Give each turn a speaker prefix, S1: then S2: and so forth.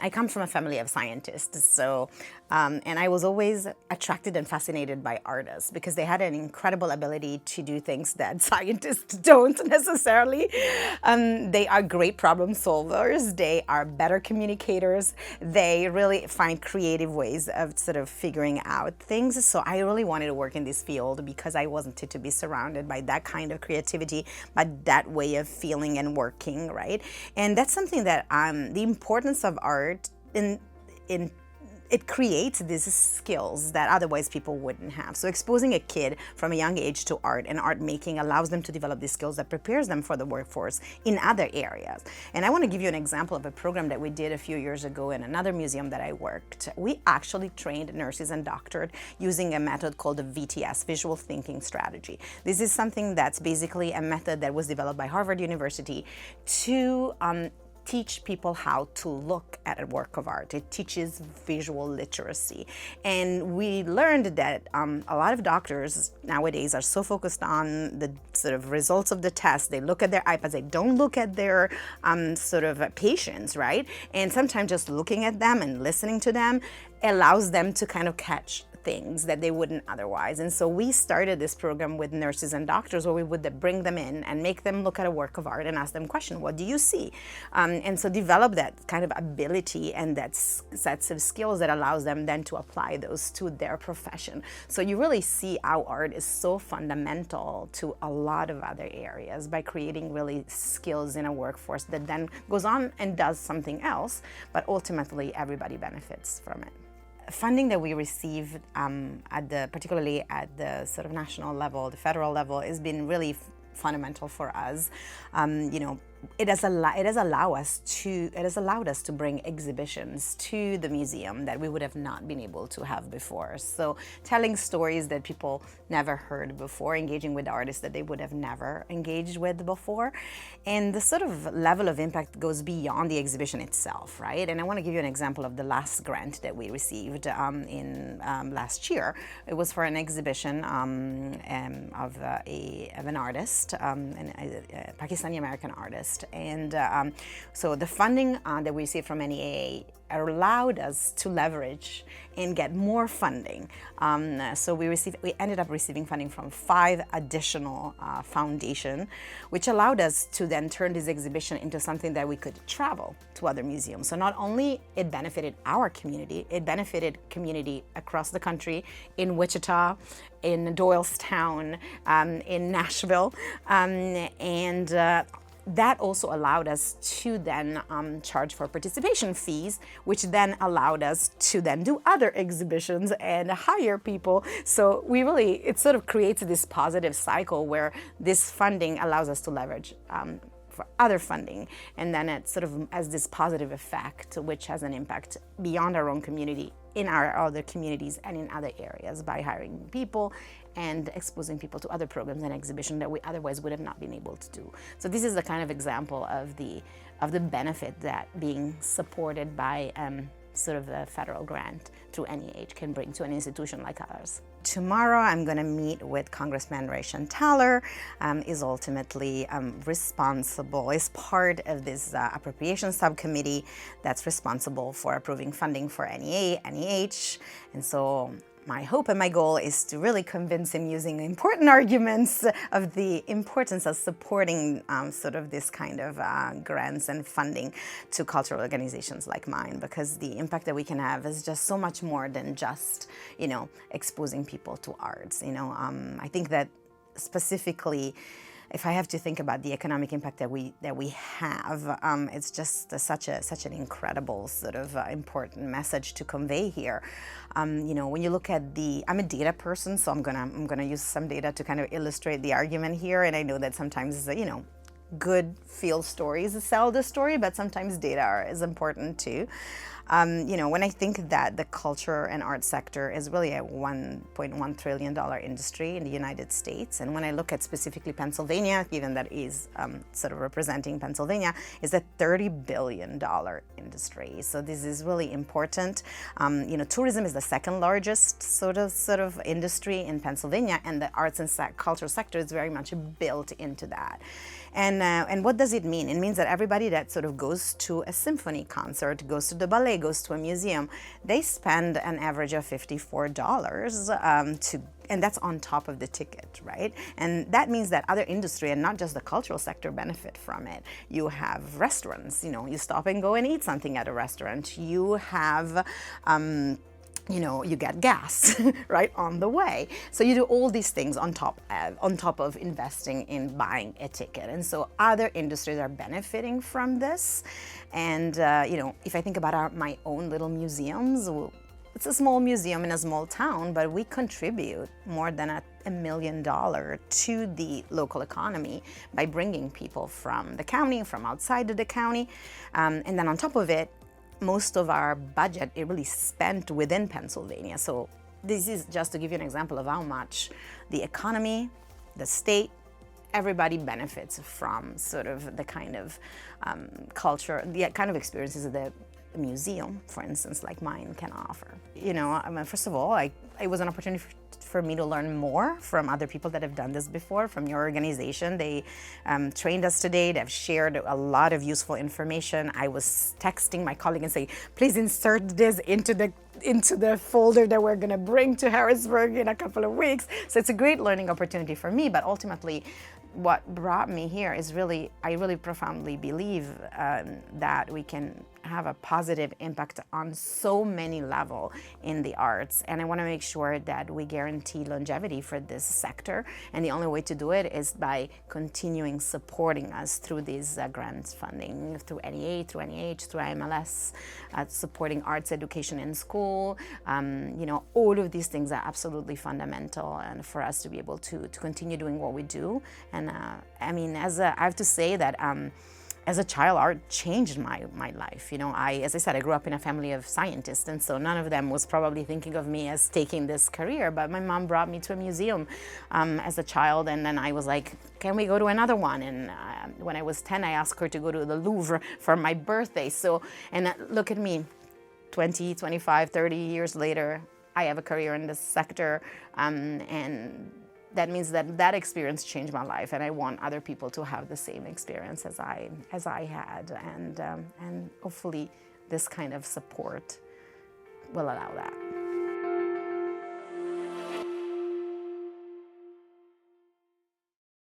S1: I come from a family of scientists, so and I was always attracted and fascinated by artists because they had an incredible ability to do things that scientists don't necessarily. They are great problem solvers. They are better communicators. They really find creative ways of sort of figuring out things. So I really wanted to work in this field because I wanted to be surrounded by that kind of creativity, by that way of feeling and working, right? And that's something that the importance of art in it creates these skills that otherwise people wouldn't have. So exposing a kid from a young age to art and art making allows them to develop these skills that prepares them for the workforce in other areas. And I want to give you an example of a program that we did a few years ago in another museum that I worked. We actually trained nurses and doctors using a method called the VTS, Visual Thinking Strategy. This is something that's basically a method that was developed by Harvard University to teach people how to look at a work of art. It teaches visual literacy. And we learned that a lot of doctors nowadays are so focused on the sort of results of the test. They look at their iPads, they don't look at their sort of patients, right? And sometimes just looking at them and listening to them allows them to kind of catch things that they wouldn't otherwise. And so we started this program with nurses and doctors where we would bring them in and make them look at a work of art and ask them question, what do you see? And so develop that kind of ability and that sets of skills that allows them then to apply those to their profession. So you really see how art is so fundamental to a lot of other areas by creating really skills in a workforce that then goes on and does something else, but ultimately everybody benefits from it. Funding that we receive particularly at the sort of national level, the federal level, has been really fundamental for us. It has allowed us to bring exhibitions to the museum that we would have not been able to have before. So telling stories that people never heard before, engaging with artists that they would have never engaged with before. And the sort of level of impact goes beyond the exhibition itself, right? And I want to give you an example of the last grant that we received in last year. It was for an exhibition of an artist, a Pakistani-American artist. And so the funding that we received from NEA allowed us to leverage and get more funding. So we ended up receiving funding from 5 additional foundations, which allowed us to then turn this exhibition into something that we could travel to other museums. So not only it benefited our community, it benefited community across the country, in Wichita, in Doylestown, in Nashville, and that also allowed us to then charge for participation fees, which then allowed us to then do other exhibitions and hire people. So it sort of creates this positive cycle where this funding allows us to leverage for other funding, and then it sort of has this positive effect, which has an impact beyond our own community, in our other communities and in other areas, by hiring people and exposing people to other programs and exhibitions that we otherwise would have not been able to do. So this is the kind of example of the benefit that being supported by sort of a federal grant through NEH can bring to an institution like ours. Tomorrow I'm going to meet with Congressman Ray Shantaler, is ultimately responsible, is part of this appropriations subcommittee that's responsible for approving funding for NEA, NEH, and so my hope and my goal is to really convince him using important arguments of the importance of supporting sort of this kind of grants and funding to cultural organizations like mine, because the impact that we can have is just so much more than just, exposing people to arts. I think that specifically, if I have to think about the economic impact that we have, it's just such an incredible sort of important message to convey here. When you look at I'm a data person, so I'm gonna use some data to kind of illustrate the argument here. And I know that sometimes good field stories sell the story, but sometimes data is important too. When I think that the culture and art sector is really a $1.1 trillion industry in the United States, and when I look at specifically Pennsylvania, given that is sort of representing Pennsylvania, is a $30 billion industry. So this is really important. Tourism is the second largest sort of industry in Pennsylvania, and the arts and culture sector is very much built into that. And what does it mean? It means that everybody that sort of goes to a symphony concert, goes to the ballet, goes to a museum, they spend an average of $54 and that's on top of the ticket, right? And that means that other industry and not just the cultural sector benefit from it. You have restaurants, you stop and go and eat something at a restaurant. You have you get gas, right, on the way. So you do all these things on top of investing in buying a ticket. And so other industries are benefiting from this. And, if I think about my own little museums, it's a small museum in a small town, but we contribute more than $1 million to the local economy by bringing people from the county, from outside of the county. And then on top of it, most of our budget is really spent within Pennsylvania. So this is just to give you an example of how much the economy, the state, everybody benefits from sort of the kind of culture, the kind of experiences that the museum, for instance, like mine, can offer. First of all, it was an opportunity for me to learn more from other people that have done this before, from your organization. They trained us today. They've shared a lot of useful information. I was texting my colleague and saying, please insert this into the folder that we're going to bring to Harrisburg in a couple of weeks. So it's a great learning opportunity for me, but ultimately what brought me here is I really profoundly believe that we can have a positive impact on so many levels in the arts. And I want to make sure that we guarantee longevity for this sector. And the only way to do it is by continuing supporting us through these grants funding, through NEA, through NEH, through IMLS, supporting arts education in school. All of these things are absolutely fundamental and for us to be able to continue doing what we do. And I have to say that as a child, art changed my life. As I said, I grew up in a family of scientists, and so none of them was probably thinking of me as taking this career. But my mom brought me to a museum as a child, and then I was like, can we go to another one? And when I was 10, I asked her to go to the Louvre for my birthday. And look at me, 20, 25, 30 years later, I have a career in this sector, and that means that experience changed my life, and I want other people to have the same experience as I had, and hopefully this kind of support will allow that.